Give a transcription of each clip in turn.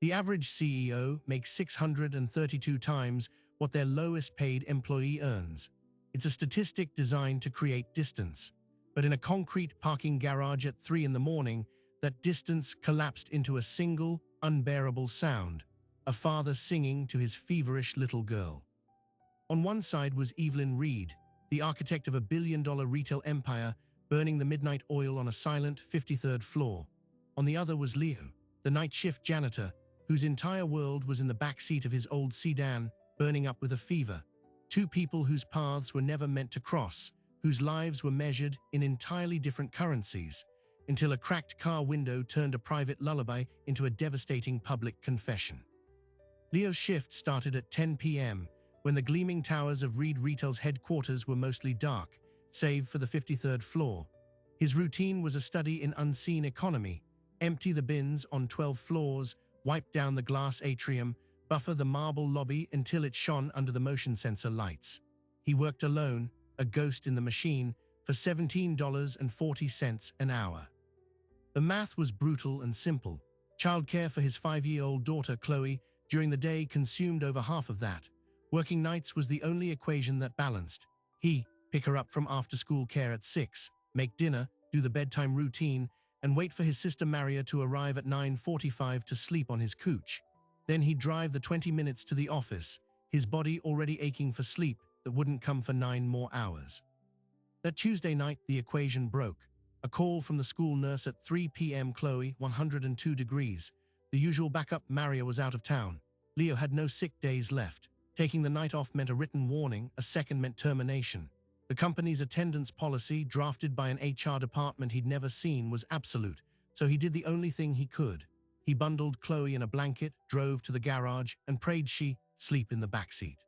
The average CEO makes 632 times what their lowest paid employee earns. It's a statistic designed to create distance. But in a concrete parking garage at 3 in the morning, that distance collapsed into a single, unbearable sound, a father singing to his feverish little girl. On one side was Evelyn Reed, the architect of a billion-dollar retail empire, burning the midnight oil on a silent 53rd floor. On the other was Leo, the night shift janitor, whose entire world was in the back seat of his old sedan, burning up with a fever. Two people whose paths were never meant to cross, whose lives were measured in entirely different currencies, until a cracked car window turned a private lullaby into a devastating public confession. Leo's shift started at 10 p.m., when the gleaming towers of Reed Retail's headquarters were mostly dark, save for the 53rd floor. His routine was a study in unseen economy: empty the bins on 12 floors, wipe down the glass atrium, buffer the marble lobby until it shone under the motion sensor lights. He worked alone, a ghost in the machine, for $17.40 an hour. The math was brutal and simple. Childcare for his 5-year-old daughter, Chloe, during the day consumed over half of that. Working nights was the only equation that balanced. He, pick her up from after-school care at 6, make dinner, do the bedtime routine, and wait for his sister Maria to arrive at 9:45 to sleep on his couch. Then he'd drive the 20 minutes to the office, his body already aching for sleep that wouldn't come for 9 more hours. That Tuesday night, the equation broke. A call from the school nurse at 3 p.m. Chloe, 102 degrees. The usual backup: Maria was out of town. Leo had no sick days left. Taking the night off meant a written warning, a second meant termination. The company's attendance policy, drafted by an HR department he'd never seen, was absolute, so he did the only thing he could. He bundled Chloe in a blanket, drove to the garage, and prayed she sleep in the backseat.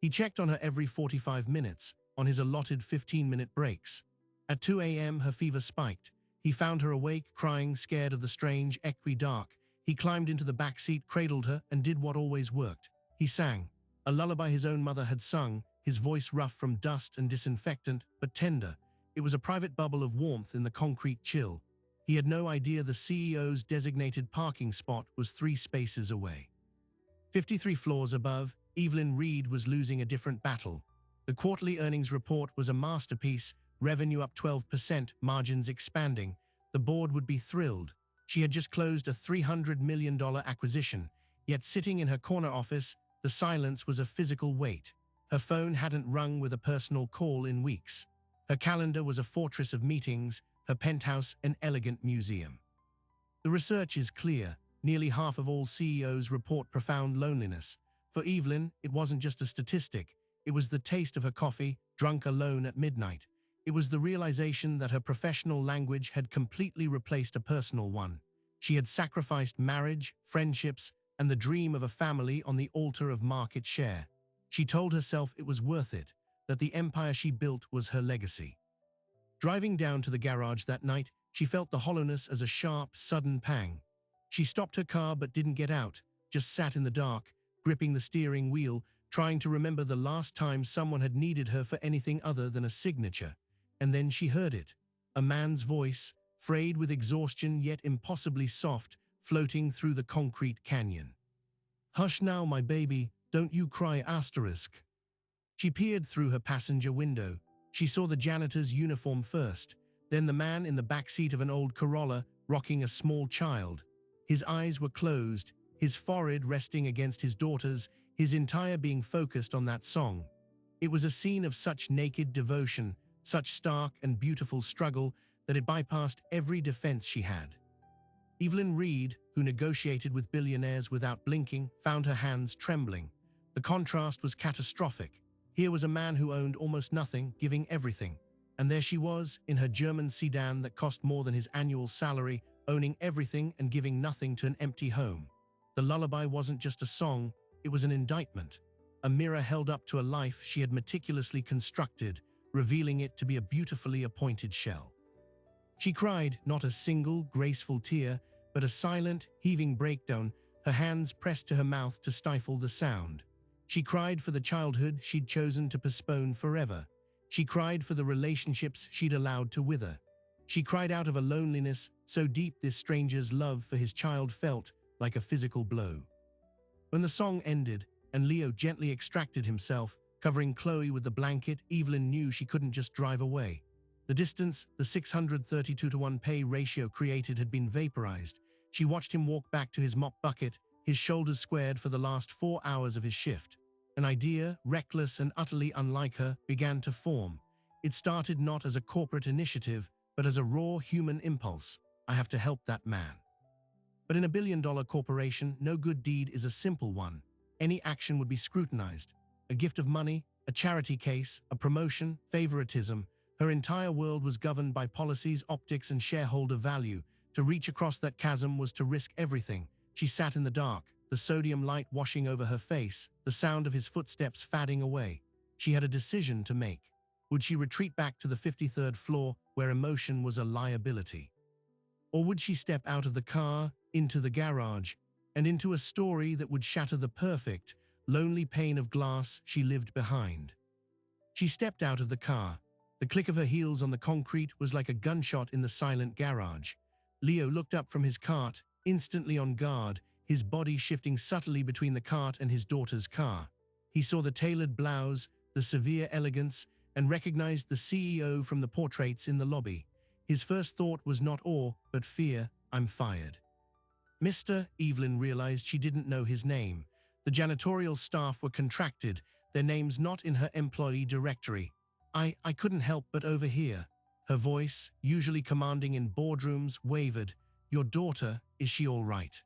He checked on her every 45 minutes, on his allotted 15-minute breaks. At 2 a.m. her fever spiked. He found her awake, crying, scared of the strange, equi dark. He climbed into the backseat, cradled her, and did what always worked. He sang a lullaby his own mother had sung, his voice rough from dust and disinfectant, but tender. It was a private bubble of warmth in the concrete chill. He had no idea the CEO's designated parking spot was 3 spaces away. 53 floors above, Evelyn Reed was losing a different battle. The quarterly earnings report was a masterpiece, revenue up 12%, margins expanding. The board would be thrilled. She had just closed a $300 million acquisition, yet sitting in her corner office, the silence was a physical weight. Her phone hadn't rung with a personal call in weeks. Her calendar was a fortress of meetings, her penthouse an elegant museum. The research is clear. Nearly half of all CEOs report profound loneliness. For Evelyn, it wasn't just a statistic. It was the taste of her coffee, drunk alone at midnight. It was the realization that her professional language had completely replaced a personal one. She had sacrificed marriage, friendships, and the dream of a family on the altar of market share. She told herself it was worth it, that the empire she built was her legacy. Driving down to the garage that night, she felt the hollowness as a sharp, sudden pang. She stopped her car but didn't get out, just sat in the dark, gripping the steering wheel, trying to remember the last time someone had needed her for anything other than a signature. And then she heard it, a man's voice, frayed with exhaustion yet impossibly soft, floating through the concrete canyon. "Hush now, my baby, don't you cry." She peered through her passenger window. She saw the janitor's uniform first, then the man in the backseat of an old Corolla rocking a small child. His eyes were closed, his forehead resting against his daughter's, his entire being focused on that song. It was a scene of such naked devotion, such stark and beautiful struggle, that it bypassed every defense she had. Evelyn Reed, who negotiated with billionaires without blinking, found her hands trembling. The contrast was catastrophic. Here was a man who owned almost nothing, giving everything. And there she was, in her German sedan that cost more than his annual salary, owning everything and giving nothing to an empty home. The lullaby wasn't just a song, it was an indictment. A mirror held up to a life she had meticulously constructed, revealing it to be a beautifully appointed shell. She cried, not a single, graceful tear, but a silent, heaving breakdown, her hands pressed to her mouth to stifle the sound. She cried for the childhood she'd chosen to postpone forever. She cried for the relationships she'd allowed to wither. She cried out of a loneliness so deep this stranger's love for his child felt like a physical blow. When the song ended and Leo gently extracted himself, covering Chloe with the blanket, Evelyn knew she couldn't just drive away. The distance the 632-to-1 pay ratio created had been vaporized. She watched him walk back to his mop bucket, his shoulders squared for the last 4 hours of his shift. An idea, reckless and utterly unlike her, began to form. It started not as a corporate initiative, but as a raw human impulse. I have to help that man. But in a billion-dollar corporation, no good deed is a simple one. Any action would be scrutinized. A gift of money, a charity case, a promotion, favoritism. Her entire world was governed by policies, optics, and shareholder value. To reach across that chasm was to risk everything. She sat in the dark, the sodium light washing over her face, the sound of his footsteps fading away. She had a decision to make. Would she retreat back to the 53rd floor, where emotion was a liability? Or would she step out of the car, into the garage, and into a story that would shatter the perfect, lonely pane of glass she lived behind? She stepped out of the car. The click of her heels on the concrete was like a gunshot in the silent garage. Leo looked up from his cart, instantly on guard, his body shifting subtly between the cart and his daughter's car. He saw the tailored blouse, the severe elegance, and recognized the CEO from the portraits in the lobby. His first thought was not awe, but fear. I'm fired. Mr. Evelyn realized she didn't know his name. The janitorial staff were contracted, their names not in her employee directory. I couldn't help but overhear. Her voice, usually commanding in boardrooms, wavered. Your daughter, is she all right?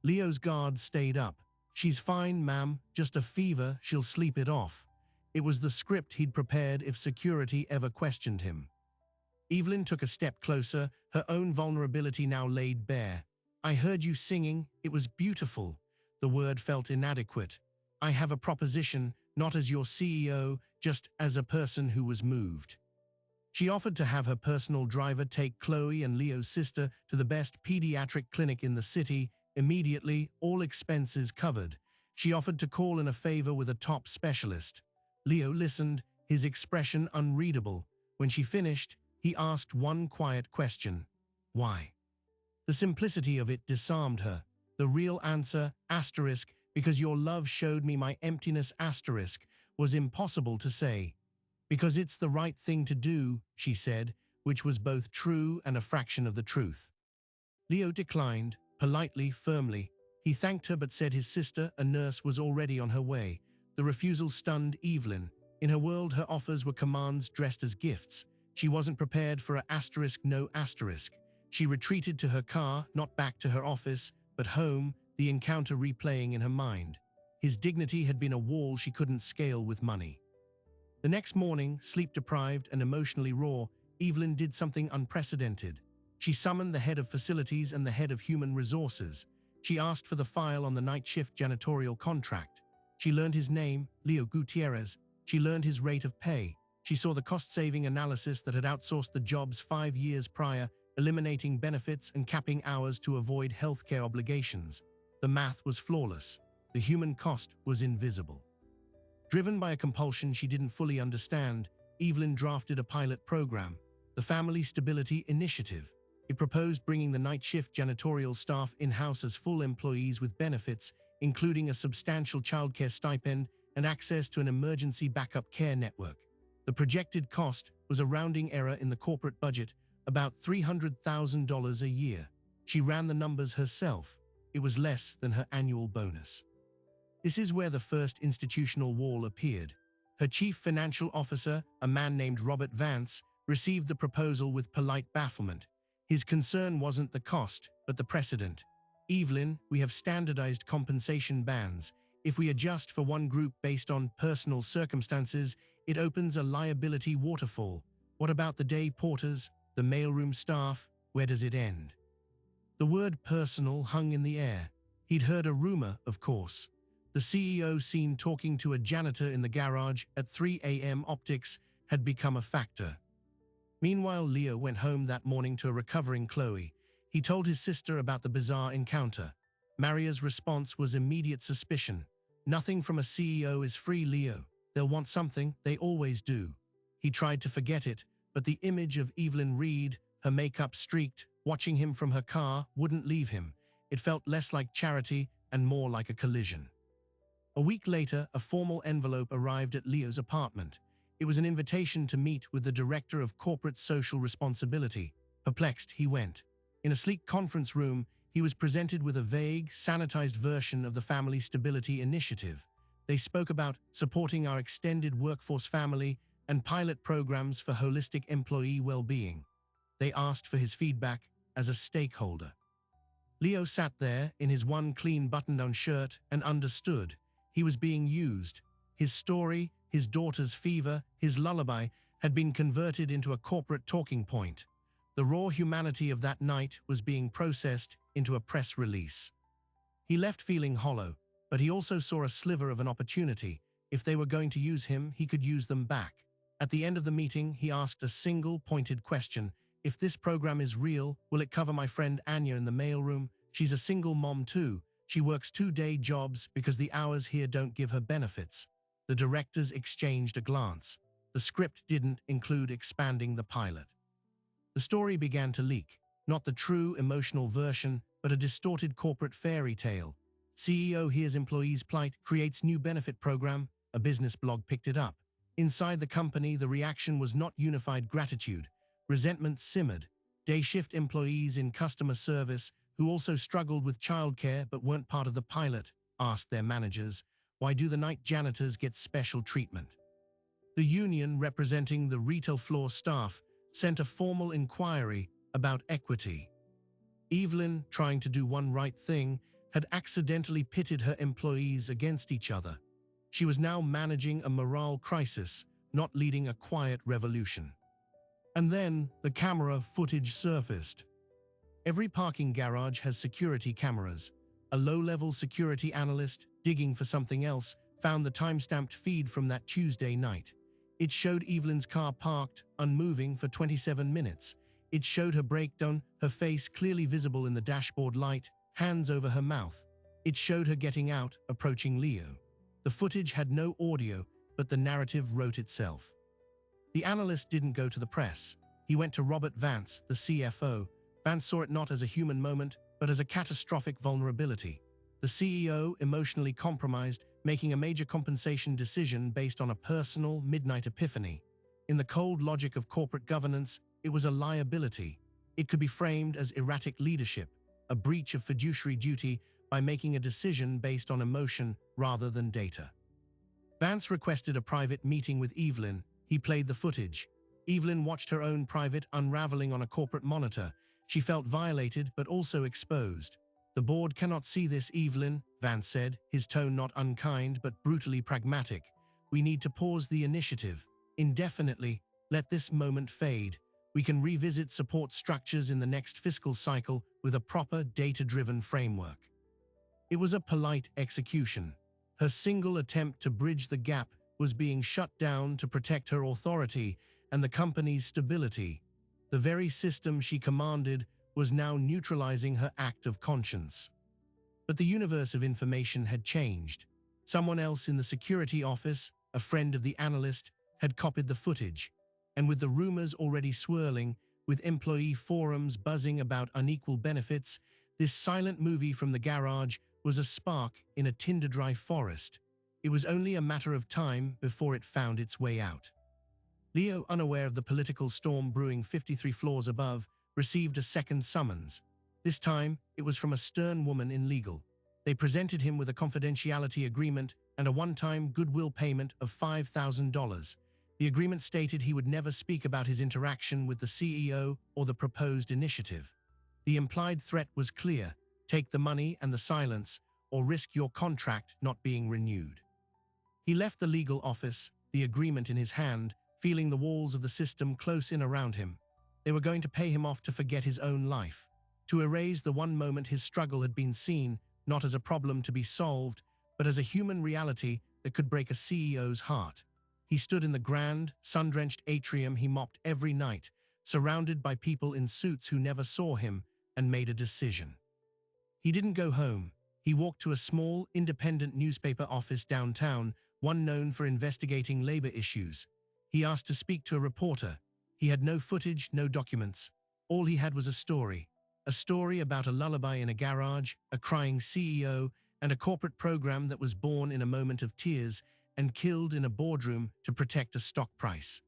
Leo's guard stayed up. She's fine, ma'am, just a fever, she'll sleep it off. It was the script he'd prepared if security ever questioned him. Evelyn took a step closer, her own vulnerability now laid bare. I heard you singing, it was beautiful. The word felt inadequate. I have a proposition, not as your CEO, just as a person who was moved. She offered to have her personal driver take Chloe and Leo's sister to the best pediatric clinic in the city, immediately, all expenses covered. She offered to call in a favor with a top specialist. Leo listened, his expression unreadable. When she finished, he asked one quiet question. Why? The simplicity of it disarmed her. The real answer, asterisk, because your love showed me my emptiness, asterisk, was impossible to say. Because it's the right thing to do, she said, which was both true and a fraction of the truth. Leo declined, politely, firmly. He thanked her but said his sister, a nurse, was already on her way. The refusal stunned Evelyn. In her world, her offers were commands dressed as gifts. She wasn't prepared for a asterisk, no asterisk. She retreated to her car, not back to her office, but home, the encounter replaying in her mind. His dignity had been a wall she couldn't scale with money. The next morning, sleep-deprived and emotionally raw, Evelyn did something unprecedented. She summoned the head of facilities and the head of human resources. She asked for the file on the night shift janitorial contract. She learned his name, Leo Gutierrez. She learned his rate of pay. She saw the cost-saving analysis that had outsourced the jobs 5 years prior, eliminating benefits and capping hours to avoid healthcare obligations. The math was flawless. The human cost was invisible. Driven by a compulsion she didn't fully understand, Evelyn drafted a pilot program, the Family Stability Initiative. It proposed bringing the night shift janitorial staff in-house as full employees with benefits, including a substantial childcare stipend and access to an emergency backup care network. The projected cost was a rounding error in the corporate budget, about $300,000 a year. She ran the numbers herself. It was less than her annual bonus. This is where the first institutional wall appeared. Her chief financial officer, a man named Robert Vance, received the proposal with polite bafflement. His concern wasn't the cost, but the precedent. Evelyn, we have standardized compensation bands. If we adjust for one group based on personal circumstances, it opens a liability waterfall. What about the day porters, the mailroom staff? Where does it end? The word personal hung in the air. He'd heard a rumor, of course. The CEO seen talking to a janitor in the garage at 3 a.m. Optics had become a factor. Meanwhile, Leo went home that morning to a recovering Chloe. He told his sister about the bizarre encounter. Maria's response was immediate suspicion. Nothing from a CEO is free, Leo. They'll want something, they always do. He tried to forget it, but the image of Evelyn Reed, her makeup streaked, watching him from her car, wouldn't leave him. It felt less like charity and more like a collision. A week later, a formal envelope arrived at Leo's apartment. It was an invitation to meet with the Director of Corporate Social Responsibility. Perplexed, he went. In a sleek conference room, he was presented with a vague, sanitized version of the Family Stability Initiative. They spoke about supporting our extended workforce family and pilot programs for holistic employee well-being. They asked for his feedback as a stakeholder. Leo sat there in his one clean button-down shirt and understood. He was being used. His story, his daughter's fever, his lullaby had been converted into a corporate talking point. The raw humanity of that night was being processed into a press release. He left feeling hollow, but he also saw a sliver of an opportunity. If they were going to use him, he could use them back. At the end of the meeting, he asked a single, pointed question. If this program is real, will it cover my friend Anya in the mailroom? She's a single mom too. She works 2-day jobs because the hours here don't give her benefits. The directors exchanged a glance. The script didn't include expanding the pilot. The story began to leak. Not the true emotional version, but a distorted corporate fairy tale. CEO hears employees' plight, creates new benefit program. A business blog picked it up. Inside the company, the reaction was not unified gratitude. Resentment simmered. Day shift employees in customer service, who also struggled with childcare but weren't part of the pilot, asked their managers, why do the night janitors get special treatment? The union, representing the retail floor staff, sent a formal inquiry about equity. Evelyn, trying to do one right thing, had accidentally pitted her employees against each other. She was now managing a morale crisis, not leading a quiet revolution. And then the camera footage surfaced. Every parking garage has security cameras. A low-level security analyst, digging for something else, found the time-stamped feed from that Tuesday night. It showed Evelyn's car parked, unmoving for 27 minutes. It showed her breakdown, her face clearly visible in the dashboard light, hands over her mouth. It showed her getting out, approaching Leo. The footage had no audio, but the narrative wrote itself. The analyst didn't go to the press. He went to Robert Vance, the CFO. Vance saw it not as a human moment, but as a catastrophic vulnerability. The CEO, emotionally compromised, making a major compensation decision based on a personal, midnight epiphany. In the cold logic of corporate governance, it was a liability. It could be framed as erratic leadership, a breach of fiduciary duty by making a decision based on emotion rather than data. Vance requested a private meeting with Evelyn. He played the footage. Evelyn watched her own private unraveling on a corporate monitor. She felt violated but also exposed. The board cannot see this, Evelyn, Vance said, his tone not unkind but brutally pragmatic. We need to pause the initiative. Indefinitely, let this moment fade. We can revisit support structures in the next fiscal cycle with a proper data-driven framework. It was a polite execution. Her single attempt to bridge the gap was being shut down to protect her authority and the company's stability. The very system she commanded was now neutralizing her act of conscience. But the universe of information had changed. Someone else in the security office, a friend of the analyst, had copied the footage. And with the rumors already swirling, with employee forums buzzing about unequal benefits, this silent movie from the garage was a spark in a tinder-dry forest. It was only a matter of time before it found its way out. Leo, unaware of the political storm brewing 53 floors above, received a second summons. This time, it was from a stern woman in legal. They presented him with a confidentiality agreement and a one-time goodwill payment of $5,000. The agreement stated he would never speak about his interaction with the CEO or the proposed initiative. The implied threat was clear: take the money and the silence, or risk your contract not being renewed. He left the legal office, the agreement in his hand, feeling the walls of the system close in around him. They were going to pay him off to forget his own life, to erase the one moment his struggle had been seen, not as a problem to be solved, but as a human reality that could break a CEO's heart. He stood in the grand, sun-drenched atrium he mopped every night, surrounded by people in suits who never saw him, and made a decision. He didn't go home. He walked to a small, independent newspaper office downtown, one known for investigating labor issues. He asked to speak to a reporter. He had no footage, no documents. All he had was a story a story about a lullaby in a garage, a crying CEO, and a corporate program that was born in a moment of tears and killed in a boardroom to protect a stock price.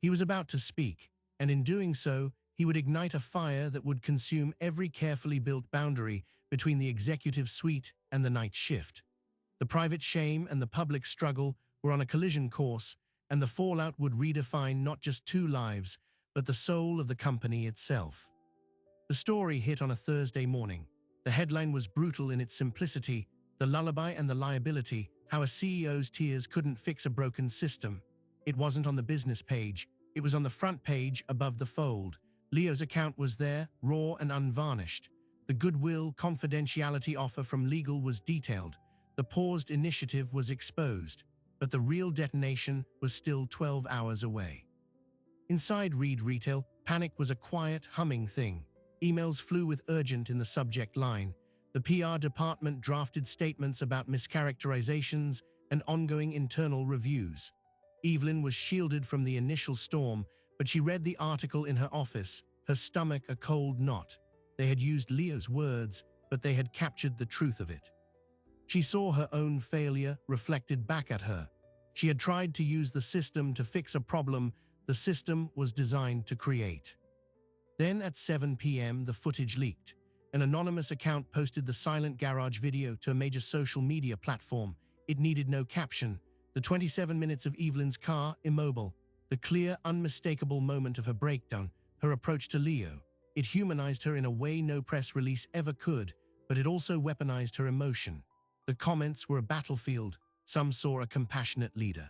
He was about to speak, and in doing so, he would ignite a fire that would consume every carefully built boundary between the executive suite and the night shift. The private shame and the public struggle were on a collision course, and the fallout would redefine not just two lives, but the soul of the company itself. The story hit on a Thursday morning. The headline was brutal in its simplicity: the lullaby and the liability, how a CEO's tears couldn't fix a broken system. It wasn't on the business page, it was on the front page above the fold. Leo's account was there, raw and unvarnished. The goodwill confidentiality offer from legal was detailed. The paused initiative was exposed, but the real detonation was still 12 hours away. Inside Reed Retail, panic was a quiet, humming thing. Emails flew with urgent in the subject line. The PR department drafted statements about mischaracterizations and ongoing internal reviews. Evelyn was shielded from the initial storm, but she read the article in her office, her stomach a cold knot. They had used Leo's words, but they had captured the truth of it. She saw her own failure reflected back at her. She had tried to use the system to fix a problem the system was designed to create. Then at 7 p.m. the footage leaked. An anonymous account posted the silent garage video to a major social media platform. It needed no caption. The 27 minutes of Evelyn's car, immobile. The clear, unmistakable moment of her breakdown, her approach to Leo. It humanized her in a way no press release ever could, but it also weaponized her emotion. The comments were a battlefield. Some saw a compassionate leader.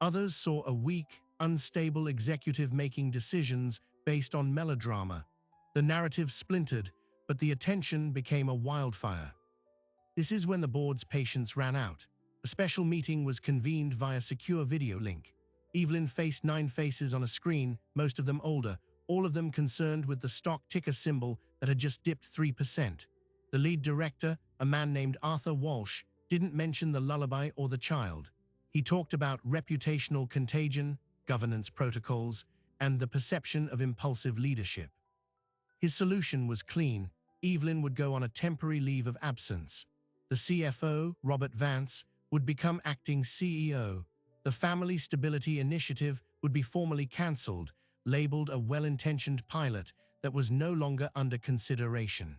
Others saw a weak, unstable executive making decisions based on melodrama. The narrative splintered, but the attention became a wildfire. This is when the board's patience ran out. A special meeting was convened via secure video link. Evelyn faced 9 faces on a screen, most of them older, all of them concerned with the stock ticker symbol that had just dipped 3%. The lead director, a man named Arthur Walsh, didn't mention the lullaby or the child. He talked about reputational contagion, governance protocols, and the perception of impulsive leadership. His solution was clean. Evelyn would go on a temporary leave of absence. The CFO, Robert Vance, would become acting CEO. The Family Stability Initiative would be formally cancelled, labeled a well-intentioned pilot that was no longer under consideration.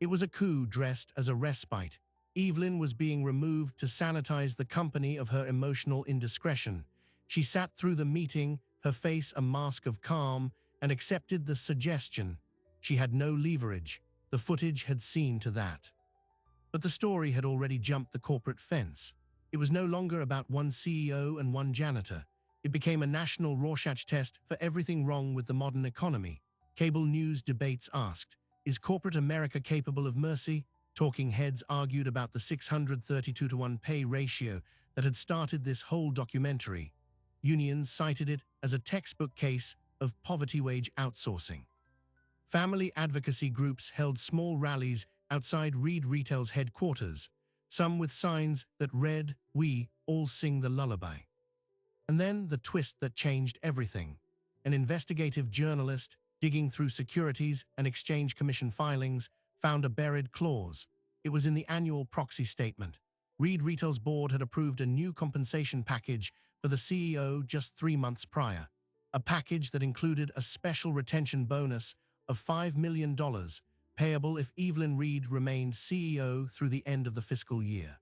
It was a coup dressed as a respite. Evelyn was being removed to sanitize the company of her emotional indiscretion. She sat through the meeting, her face a mask of calm, and accepted the suggestion. She had no leverage. The footage had seen to that. But the story had already jumped the corporate fence. It was no longer about one CEO and one janitor. It became a national Rorschach test for everything wrong with the modern economy. Cable news debates asked, is corporate America capable of mercy? Talking heads argued about the 632-to-1 pay ratio that had started this whole documentary. Unions cited it as a textbook case of poverty wage outsourcing. Family advocacy groups held small rallies outside Reed Retail's headquarters, some with signs that read, "We all sing the lullaby." And then the twist that changed everything. An investigative journalist, digging through Securities and Exchange Commission filings, found a buried clause. It was in the annual proxy statement. Reed Retail's board had approved a new compensation package for the CEO just 3 months prior. A package that included a special retention bonus of $5 million, payable if Evelyn Reed remained CEO through the end of the fiscal year.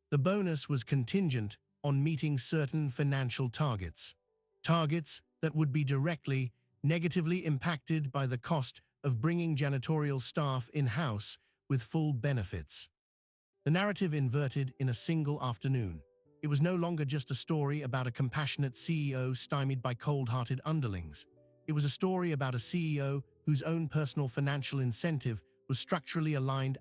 The bonus was contingent on meeting certain financial targets. Targets that would be directly, negatively impacted by the cost of bringing janitorial staff in-house with full benefits. The narrative inverted in a single afternoon. It was no longer just a story about a compassionate CEO stymied by cold-hearted underlings. It was a story about a CEO whose own personal financial incentive was structurally aligned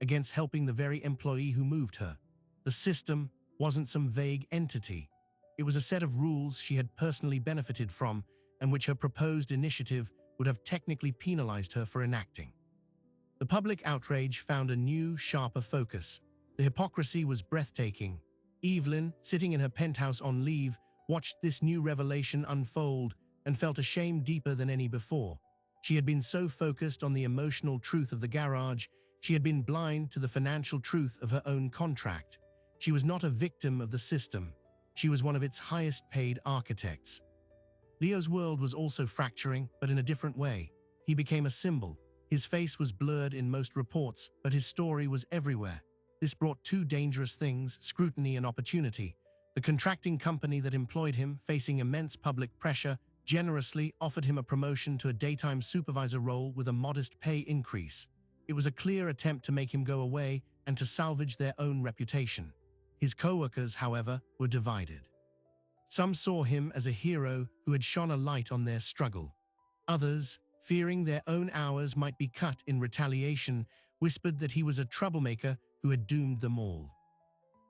against helping the very employee who moved her. The system wasn't some vague entity. It was a set of rules she had personally benefited from and which her proposed initiative would have technically penalized her for enacting. The public outrage found a new, sharper focus. The hypocrisy was breathtaking. Evelyn, sitting in her penthouse on leave, watched this new revelation unfold and felt a shame deeper than any before. She had been so focused on the emotional truth of the garage, she had been blind to the financial truth of her own contract. She was not a victim of the system. She was one of its highest-paid architects. Leo's world was also fracturing, but in a different way. He became a symbol. His face was blurred in most reports, but his story was everywhere. This brought two dangerous things: scrutiny and opportunity. The contracting company that employed him, facing immense public pressure, generously offered him a promotion to a daytime supervisor role with a modest pay increase. It was a clear attempt to make him go away and to salvage their own reputation. His co-workers, however, were divided. Some saw him as a hero who had shone a light on their struggle. Others, fearing their own hours might be cut in retaliation, whispered that he was a troublemaker who had doomed them all.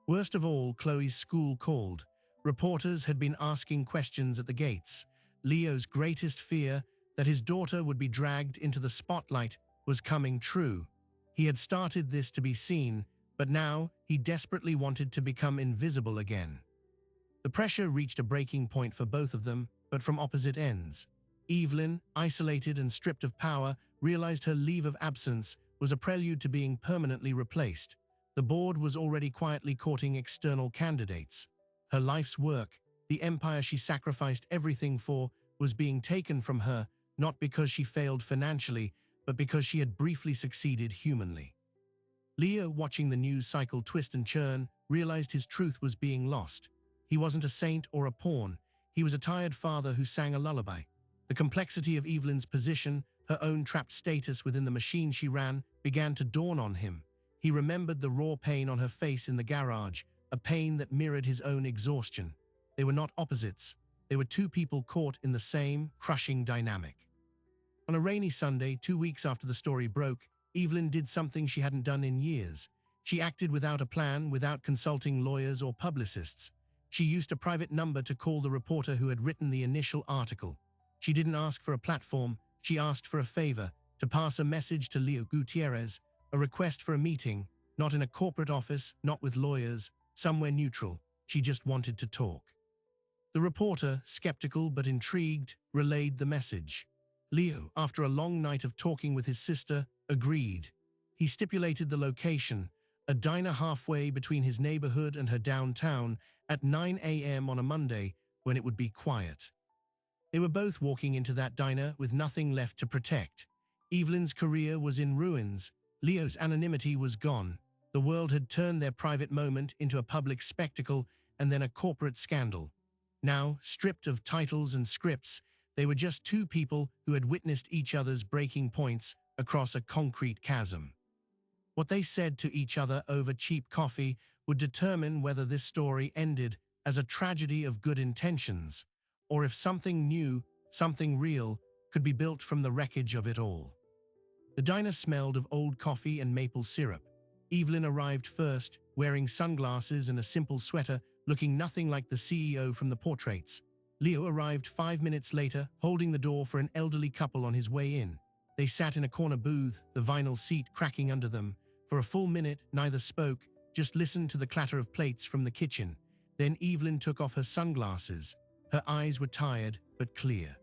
Worst of all, Chloe's school called. Reporters had been asking questions at the gates. Leo's greatest fear, that his daughter would be dragged into the spotlight, was coming true. He had started this to be seen, but now he desperately wanted to become invisible again. The pressure reached a breaking point for both of them, but from opposite ends. Evelyn, isolated and stripped of power, realized her leave of absence was a prelude to being permanently replaced. The board was already quietly courting external candidates. Her life's work, the empire she sacrificed everything for, was being taken from her, not because she failed financially, but because she had briefly succeeded humanly. Leo, watching the news cycle twist and churn, realized his truth was being lost. He wasn't a saint or a pawn. He was a tired father who sang a lullaby. The complexity of Evelyn's position, her own trapped status within the machine she ran, began to dawn on him. He remembered the raw pain on her face in the garage, a pain that mirrored his own exhaustion. They were not opposites. They were two people caught in the same crushing dynamic. On a rainy Sunday, 2 weeks after the story broke, Evelyn did something she hadn't done in years. She acted without a plan, without consulting lawyers or publicists. She used a private number to call the reporter who had written the initial article. She didn't ask for a platform, she asked for a favor, to pass a message to Leo Gutierrez, a request for a meeting, not in a corporate office, not with lawyers, somewhere neutral. She just wanted to talk. The reporter, skeptical but intrigued, relayed the message. Leo, after a long night of talking with his sister, agreed. He stipulated the location, a diner halfway between his neighborhood and her downtown, at 9 a.m. on a Monday, when it would be quiet. They were both walking into that diner with nothing left to protect. Evelyn's career was in ruins. Leo's anonymity was gone. The world had turned their private moment into a public spectacle and then a corporate scandal. Now, stripped of titles and scripts, they were just two people who had witnessed each other's breaking points across a concrete chasm. What they said to each other over cheap coffee would determine whether this story ended as a tragedy of good intentions, or if something new, something real, could be built from the wreckage of it all. The diner smelled of old coffee and maple syrup. Evelyn arrived first, wearing sunglasses and a simple sweater, looking nothing like the CEO from the portraits. Leo arrived 5 minutes later, holding the door for an elderly couple on his way in. They sat in a corner booth, the vinyl seat cracking under them. For a full minute, neither spoke, just listened to the clatter of plates from the kitchen. Then Evelyn took off her sunglasses. Her eyes were tired, but clear.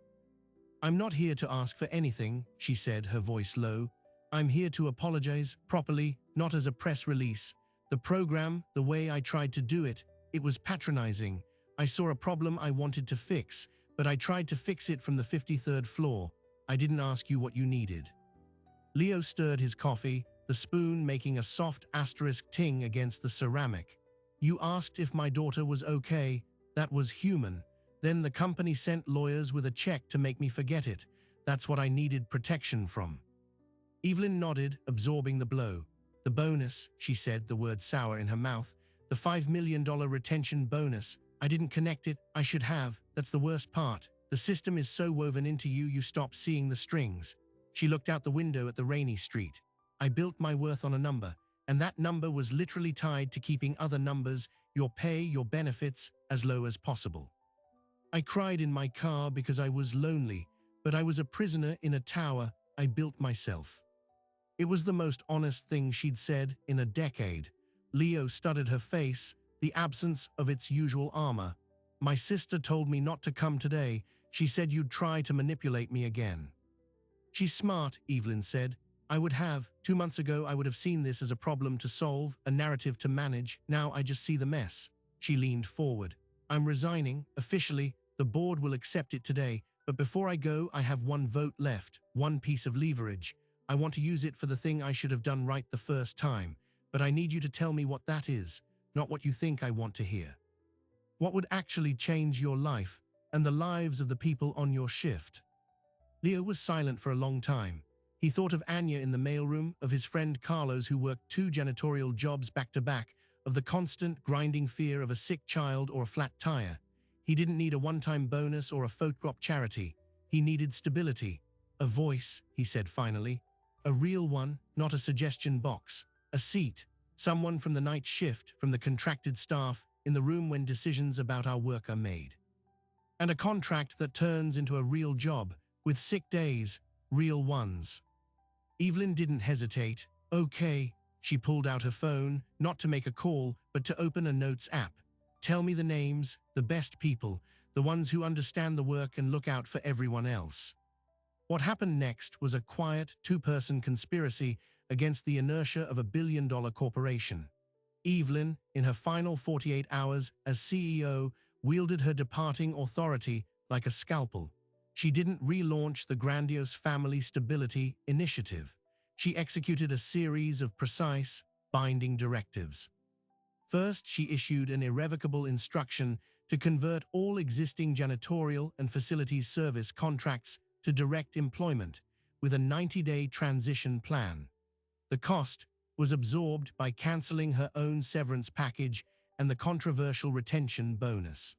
"I'm not here to ask for anything," she said, her voice low. "I'm here to apologize, properly, not as a press release. The program, the way I tried to do it, it was patronizing. I saw a problem I wanted to fix, but I tried to fix it from the 53rd floor. I didn't ask you what you needed." Leo stirred his coffee, the spoon making a soft asterisk ting against the ceramic. "You asked if my daughter was okay. That was human. Then the company sent lawyers with a check to make me forget it. That's what I needed protection from." Evelyn nodded, absorbing the blow. "The bonus," she said, the word sour in her mouth. "The $5 million retention bonus. I didn't connect it. I should have. That's the worst part. The system is so woven into you, you stop seeing the strings." She looked out the window at the rainy street. "I built my worth on a number, and that number was literally tied to keeping other numbers, your pay, your benefits, as low as possible. I cried in my car because I was lonely, but I was a prisoner in a tower I built myself." It was the most honest thing she'd said in a decade. Leo studied her face, the absence of its usual armor. "My sister told me not to come today. She said you'd try to manipulate me again." She's smart, Evelyn said. I would have. 2 months ago, I would have seen this as a problem to solve, a narrative to manage. Now I just see the mess. She leaned forward. I'm resigning, officially. The board will accept it today. But before I go, I have one vote left, one piece of leverage. I want to use it for the thing I should have done right the first time. But I need you to tell me what that is, not what you think I want to hear. What would actually change your life and the lives of the people on your shift? Leo was silent for a long time. He thought of Anya in the mailroom, of his friend Carlos who worked 2 janitorial jobs back to back, of the constant grinding fear of a sick child or a flat tire. He didn't need a one-time bonus or a photograph charity. He needed stability. A voice, he said finally. A real one, not a suggestion box. A seat. Someone from the night shift, from the contracted staff, in the room when decisions about our work are made. And a contract that turns into a real job, with sick days, real ones. Evelyn didn't hesitate. Okay. She pulled out her phone, not to make a call, but to open a notes app. Tell me the names, the best people, the ones who understand the work and look out for everyone else. What happened next was a quiet, 2-person conspiracy against the inertia of a billion-dollar corporation. Evelyn, in her final 48 hours as CEO, wielded her departing authority like a scalpel. She didn't relaunch the grandiose Family Stability Initiative. She executed a series of precise, binding directives. First, she issued an irrevocable instruction to convert all existing janitorial and facilities service contracts to direct employment, with a 90-day transition plan. The cost was absorbed by canceling her own severance package and the controversial retention bonus.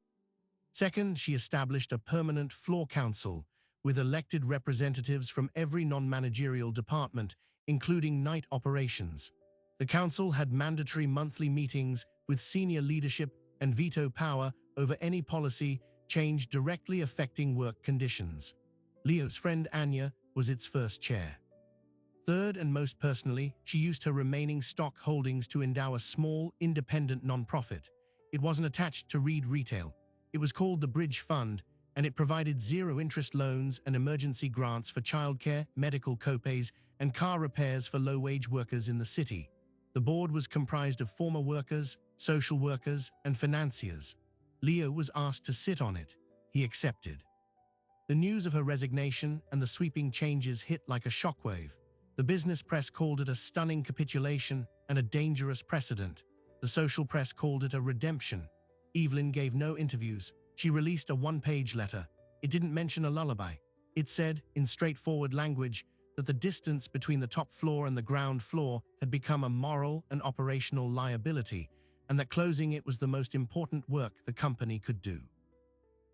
Second, she established a permanent floor council with elected representatives from every non-managerial department, including night operations. The council had mandatory monthly meetings with senior leadership and veto power over any policy change directly affecting work conditions. Leo's friend Anya was its first chair. Third, and most personally, she used her remaining stock holdings to endow a small, independent nonprofit. It wasn't attached to Reed Retail. It was called the Bridge Fund, and it provided zero-interest loans and emergency grants for childcare, medical copays, and car repairs for low-wage workers in the city. The board was comprised of former workers, social workers, and financiers. Leo was asked to sit on it. He accepted. The news of her resignation and the sweeping changes hit like a shockwave. The business press called it a stunning capitulation and a dangerous precedent. The social press called it a redemption. Evelyn gave no interviews. She released a 1-page letter. It didn't mention a lullaby. It said, in straightforward language, that the distance between the top floor and the ground floor had become a moral and operational liability, and that closing it was the most important work the company could do.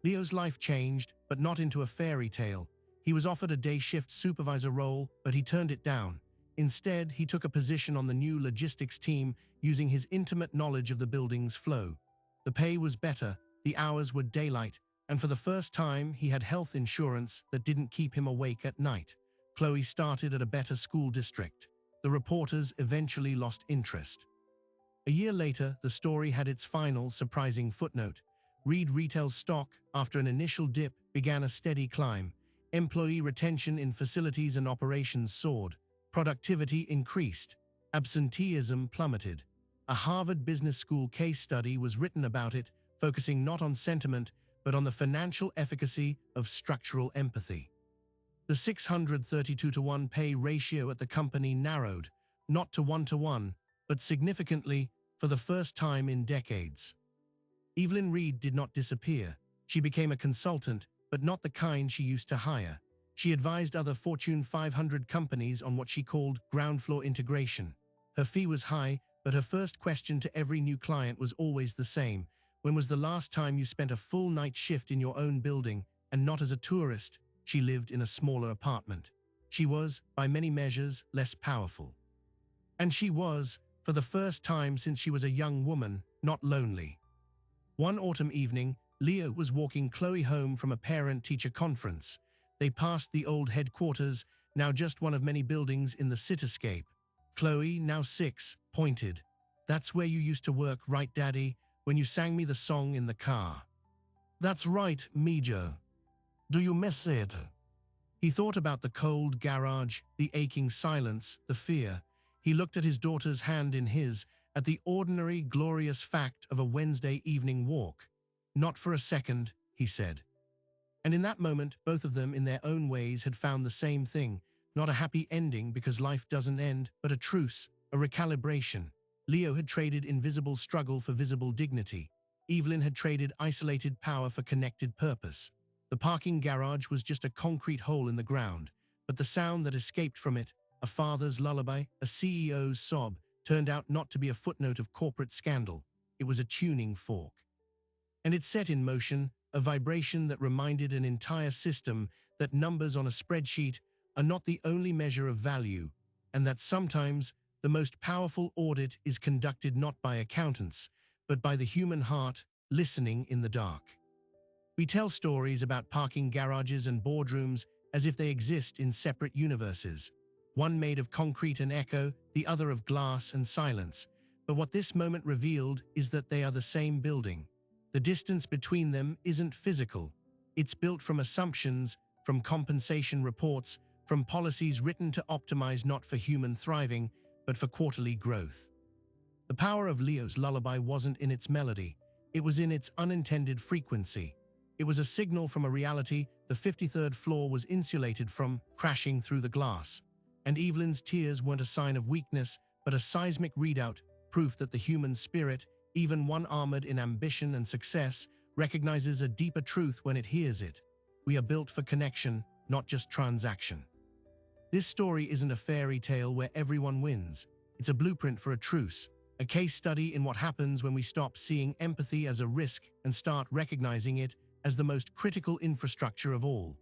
Leo's life changed, but not into a fairy tale. He was offered a day-shift supervisor role, but he turned it down. Instead, he took a position on the new logistics team using his intimate knowledge of the building's flow. The pay was better, the hours were daylight, and for the first time, he had health insurance that didn't keep him awake at night. Chloe started at a better school district. The reporters eventually lost interest. A year later, the story had its final, surprising footnote. Reed Retail's stock, after an initial dip, began a steady climb. Employee retention in facilities and operations soared. Productivity increased. Absenteeism plummeted. A Harvard Business School case study was written about it, focusing not on sentiment, but on the financial efficacy of structural empathy. The 632-to-1 pay ratio at the company narrowed, not to 1-to-1, but significantly for the first time in decades. Evelyn Reed did not disappear. She became a consultant, but not the kind she used to hire. She advised other Fortune 500 companies on what she called ground floor integration. Her fee was high, but her first question to every new client was always the same. When was the last time you spent a full night shift in your own building, and not as a tourist? She lived in a smaller apartment. She was, by many measures, less powerful. And she was, for the first time since she was a young woman, not lonely. One autumn evening, Leo was walking Chloe home from a parent-teacher conference. They passed the old headquarters, now just one of many buildings in the cityscape. Chloe, now 6, pointed. "That's where you used to work, right, Daddy, when you sang me the song in the car." "That's right, Mijo. Do you miss it?" He thought about the cold garage, the aching silence, the fear. He looked at his daughter's hand in his, at the ordinary, glorious fact of a Wednesday evening walk. "Not for a second," he said. And in that moment, both of them, in their own ways, had found the same thing. Not a happy ending because life doesn't end, but a truce, a recalibration. Leo had traded invisible struggle for visible dignity. Evelyn had traded isolated power for connected purpose. The parking garage was just a concrete hole in the ground, but the sound that escaped from it, a father's lullaby, a CEO's sob, turned out not to be a footnote of corporate scandal. It was a tuning fork. And it set in motion a vibration that reminded an entire system that numbers on a spreadsheet are not the only measure of value, and that sometimes the most powerful audit is conducted not by accountants, but by the human heart listening in the dark. We tell stories about parking garages and boardrooms as if they exist in separate universes, one made of concrete and echo, the other of glass and silence. But what this moment revealed is that they are the same building. The distance between them isn't physical. It's built from assumptions, from compensation reports, from policies written to optimize not for human thriving, but for quarterly growth. The power of Leo's lullaby wasn't in its melody. It was in its unintended frequency. It was a signal from a reality the 53rd floor was insulated from, crashing through the glass. And Evelyn's tears weren't a sign of weakness, but a seismic readout, proof that the human spirit, even one armored in ambition and success, recognizes a deeper truth when it hears it. We are built for connection, not just transaction. This story isn't a fairy tale where everyone wins. It's a blueprint for a truce, a case study in what happens when we stop seeing empathy as a risk and start recognizing it as the most critical infrastructure of all.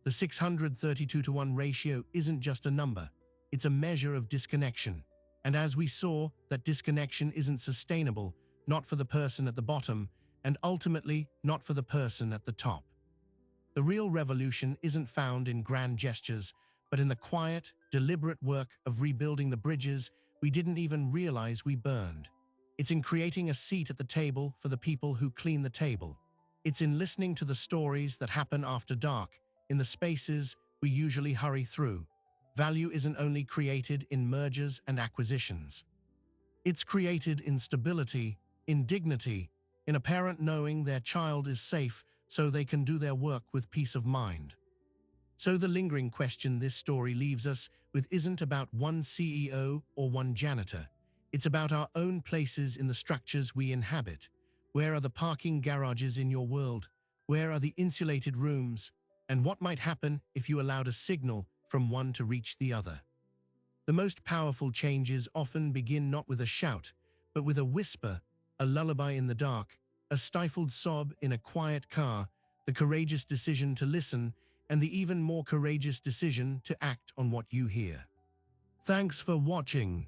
The 632-to-1 ratio isn't just a number, it's a measure of disconnection. And as we saw, that disconnection isn't sustainable, not for the person at the bottom, and ultimately not for the person at the top. The real revolution isn't found in grand gestures, but in the quiet, deliberate work of rebuilding the bridges we didn't even realize we burned. It's in creating a seat at the table for the people who clean the table. It's in listening to the stories that happen after dark, in the spaces we usually hurry through. Value isn't only created in mergers and acquisitions. It's created in stability, in dignity, in a parent knowing their child is safe so they can do their work with peace of mind. So the lingering question this story leaves us with isn't about one CEO or one janitor. It's about our own places in the structures we inhabit. Where are the parking garages in your world? Where are the insulated rooms? And what might happen if you allowed a signal from one to reach the other? The most powerful changes often begin not with a shout, but with a whisper, a lullaby in the dark, a stifled sob in a quiet car, the courageous decision to listen, and the even more courageous decision to act on what you hear. Thanks for watching.